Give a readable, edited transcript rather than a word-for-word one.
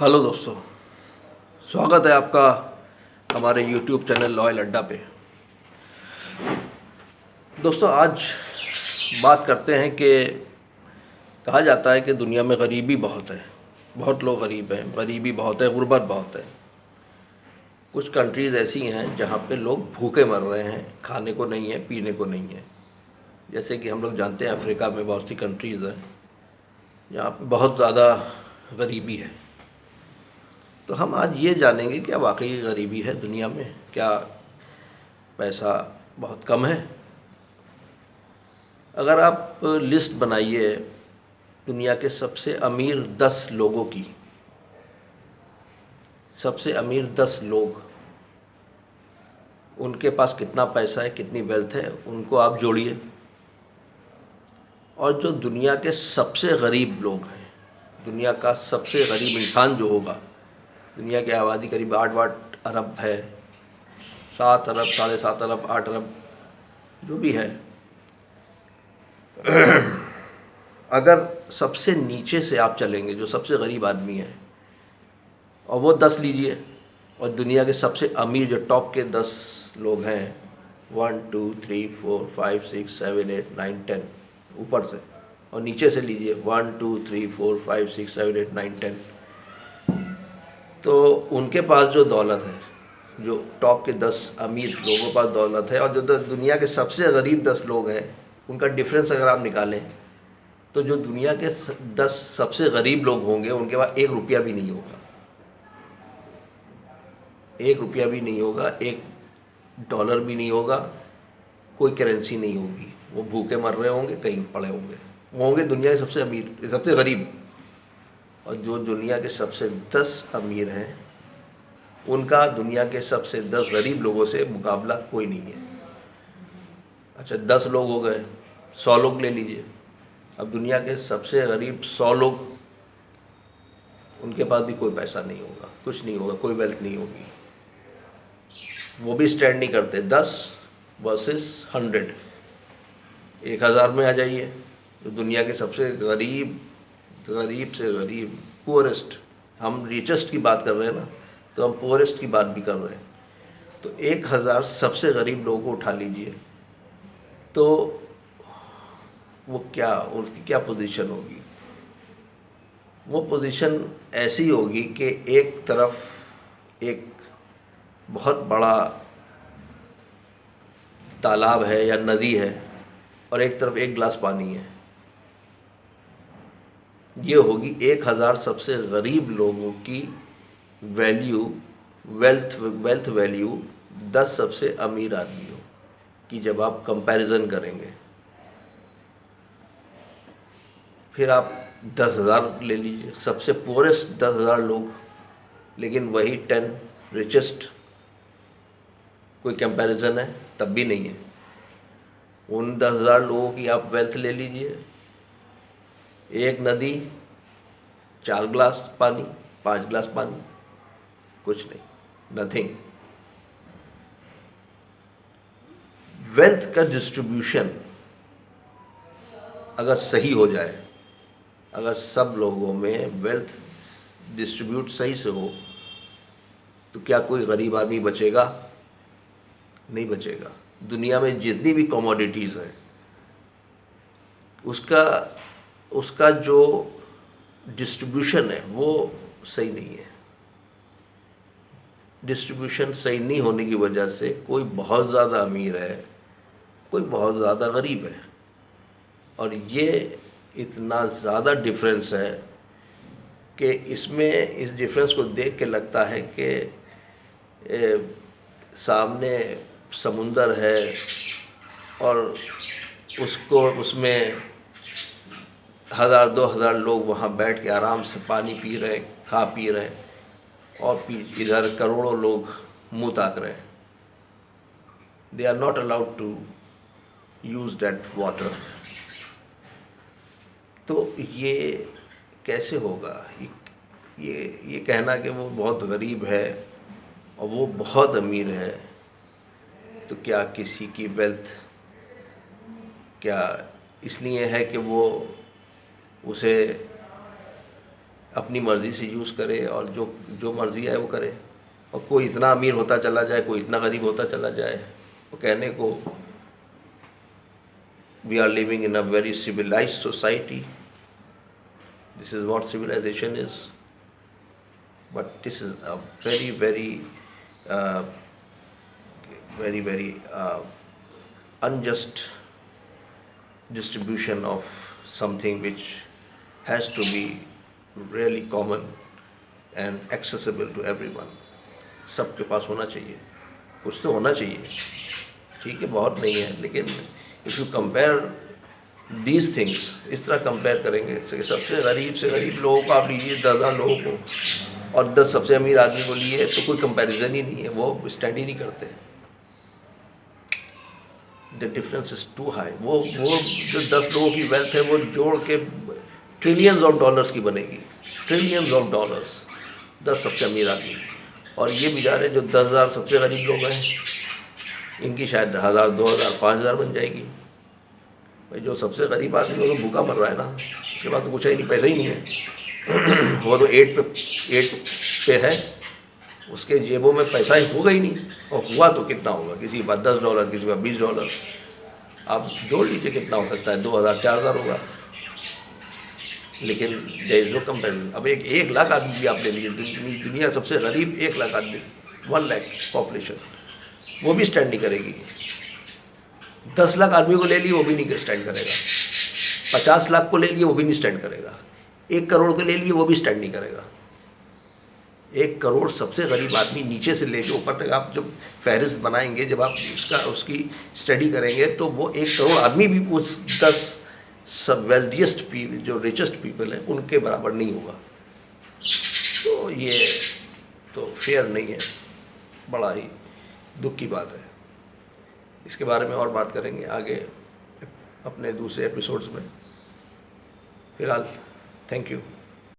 Hello दोस्तों, स्वागत है आपका हमारे YouTube चैनल लॉयल अड्डा पे। दोस्तों, आज बात करते हैं कि कहा जाता है कि दुनिया में गरीबी बहुत है, बहुत लोग गरीब हैं, गरीबी बहुत है, गुर्बत बहुत है। कुछ कंट्रीज़ ऐसी हैं जहाँ पे लोग भूखे मर रहे हैं, खाने को नहीं है, पीने को नहीं है। जैसे कि हम लोग जानते हैं अफ्रीका में बहुत सी कंट्रीज़ हैं जहाँ पे बहुत ज़्यादा गरीबी है। तो हम आज ये जानेंगे क्या वाकई गरीबी है दुनिया में, क्या पैसा बहुत कम है। अगर आप लिस्ट बनाइए दुनिया के सबसे अमीर 10 लोगों की, सबसे अमीर 10 लोग, उनके पास कितना पैसा है, कितनी वेल्थ है, उनको आप जोड़िए। और जो दुनिया के सबसे गरीब लोग हैं, दुनिया का सबसे गरीब इंसान जो होगा, दुनिया की आबादी करीब 8 अरब है, 7 अरब, 7.5 अरब, 8 अरब जो भी है। अगर सबसे नीचे से आप चलेंगे, जो सबसे गरीब आदमी है, और वो 10 लीजिए, और दुनिया के सबसे अमीर जो टॉप के 10 लोग हैं, 1 2 3 4 5 6 7 8 9 10 ऊपर से, और नीचे से लीजिए 1 2 3 4 5 6 7 8 9 10, तो उनके पास जो दौलत है, जो टॉप के 10 अमीर लोगों के पास दौलत है, और जो दुनिया के सबसे गरीब 10 लोग हैं, उनका डिफरेंस अगर आप निकालें, तो जो दुनिया के 10 सबसे गरीब लोग होंगे उनके पास 1 रुपया भी नहीं होगा, 1 रुपया भी नहीं होगा, 1 डॉलर भी नहीं होगा, कोई करेंसी नहीं होगी। वो भूखे मर रहे होंगे, कहीं पड़े होंगे। वो होंगे दुनिया के सबसे अमीर, सबसे गरीब। और जो दुनिया के सबसे 10 अमीर हैं, उनका दुनिया के सबसे 10 गरीब लोगों से मुकाबला कोई नहीं है। अच्छा, 10 लोग हो गए, 100 लोग ले लीजिए। अब दुनिया के सबसे गरीब 100 लोग, उनके पास भी कोई पैसा नहीं होगा, कुछ नहीं होगा, कोई वेल्थ नहीं होगी। वो भी स्टैंड नहीं करते। 10 वर्सेस 100, 1000 में आ जाइए। तो दुनिया के सबसे गरीब, गरीब से गरीब, पुअरेस्ट, हम रिचेस्ट की बात कर रहे हैं ना, तो हम पुअरेस्ट की बात भी कर रहे हैं। तो 1000 सबसे गरीब लोगों को उठा लीजिए, तो वो क्या, उनकी क्या पोजीशन होगी। वो पोजीशन ऐसी होगी कि एक तरफ एक बहुत बड़ा तालाब है या नदी है, और एक तरफ एक गिलास पानी है। ये होगी 1000 सबसे गरीब लोगों की वैल्यू, वेल्थ वैल्यू 10 सबसे अमीर आदमियों की, जब आप कंपैरिजन करेंगे। फिर आप 10,000 ले लीजिए, सबसे पुअरेस्ट 10,000 लोग, लेकिन वही 10 रिचेस्ट, कोई कंपैरिजन है? तब भी नहीं है। उन 10,000 लोगों की आप वेल्थ ले लीजिए, एक नदी, 4 गिलास पानी, 5 गिलास पानी, कुछ नहीं, नथिंग। वेल्थ का डिस्ट्रीब्यूशन अगर सही हो जाए, अगर सब लोगों में वेल्थ डिस्ट्रीब्यूट सही से हो, तो क्या कोई गरीब आदमी बचेगा? नहीं बचेगा। दुनिया में जितनी भी कमोडिटीज़ हैं, उसका उसका जो डिस्ट्रीब्यूशन है वो सही नहीं है। डिस्ट्रीब्यूशन सही नहीं होने की वजह से कोई बहुत ज़्यादा अमीर है, कोई बहुत ज़्यादा गरीब है, और ये इतना ज़्यादा डिफरेंस है कि इसमें, इस डिफरेंस को देख के लगता है कि सामने समुंदर है, और उसको, उसमें 1000-2000 लोग वहाँ बैठ के आराम से पानी पी रहे, खा पी रहे, और इधर करोड़ों लोग मुंह ताक रहे हैं। They are not allowed to use that water. तो ये कैसे होगा? ये कहना कि वो बहुत गरीब है और वो बहुत अमीर है, तो क्या किसी की वेल्थ, क्या इसलिए है कि वो उसे अपनी मर्ज़ी से यूज़ करे और जो जो मर्ज़ी आए वो करे, और कोई इतना अमीर होता चला जाए, कोई इतना गरीब होता चला जाए, वो कहने को we are living in a very civilised society, this is what civilisation is, but this is a very very unjust distribution of something which has to be really common and accessible to everyone. सबके पास होना चाहिए, कुछ तो होना चाहिए, ठीक है, बहुत नहीं है, लेकिन if you compare these things, इस तरह कंपेयर करेंगे सबसे गरीब लोगों को आप लीजिए 10,000 लोगों को, और 10 सबसे अमीर आदमी को लिए, तो कोई कंपैरिजन ही नहीं है, वो स्टैंड ही नहीं करते। The difference is too high. वो जो 10 लोगों की वेल्थ है वो जोड़ के ट्रिलियंस ऑफ डॉलर्स की बनेगी, ट्रिलियंस ऑफ डॉलर्स, 10 सबसे अमीर आदमी, और ये बेचारे जो 10,000 सबसे गरीब लोग हैं, इनकी शायद 1,000, 2,000, 5,000 बन जाएगी। भाई जो सबसे गरीब आदमी वो तो भूखा मर रहा है ना, उसके बाद तो कुछ ही नहीं, पैसा ही नहीं है वो तो एट पे है, उसके जेबों में पैसा ही होगा ही नहीं, और हुआ तो कितना होगा, किसी के पास $10, किसी के पास $20, आप जोड़ लीजिए कितना हो सकता है, 2,000, 4,000 होगा, लेकिन देयर इज नो कंपैरिजन। अब एक लाख आदमी भी आप ले लीजिए, दुनिया सबसे गरीब 1 लाख आदमी, 1 लाख पॉपुलेशन, वो भी स्टैंड नहीं करेगी। 10 लाख आदमी को ले लिए वो भी नहीं स्टैंड करेगा, 50 लाख को ले लिए वो भी नहीं स्टैंड करेगा, 1 करोड़ को ले लिए वो भी स्टैंड नहीं करेगा। 1 करोड़ सबसे गरीब आदमी नीचे से लेके ऊपर तक आप जब फहरिस्त बनाएंगे, जब आप उसकी स्टडी करेंगे, तो वो 1 करोड़ आदमी भी उस 10 सब वेल्थिएस्ट पीपल, जो रिचेस्ट पीपल हैं, उनके बराबर नहीं होगा। तो ये तो फेयर नहीं है, बड़ा ही दुख की बात है। इसके बारे में और बात करेंगे आगे अपने दूसरे एपिसोड्स में। फिलहाल थैंक यू।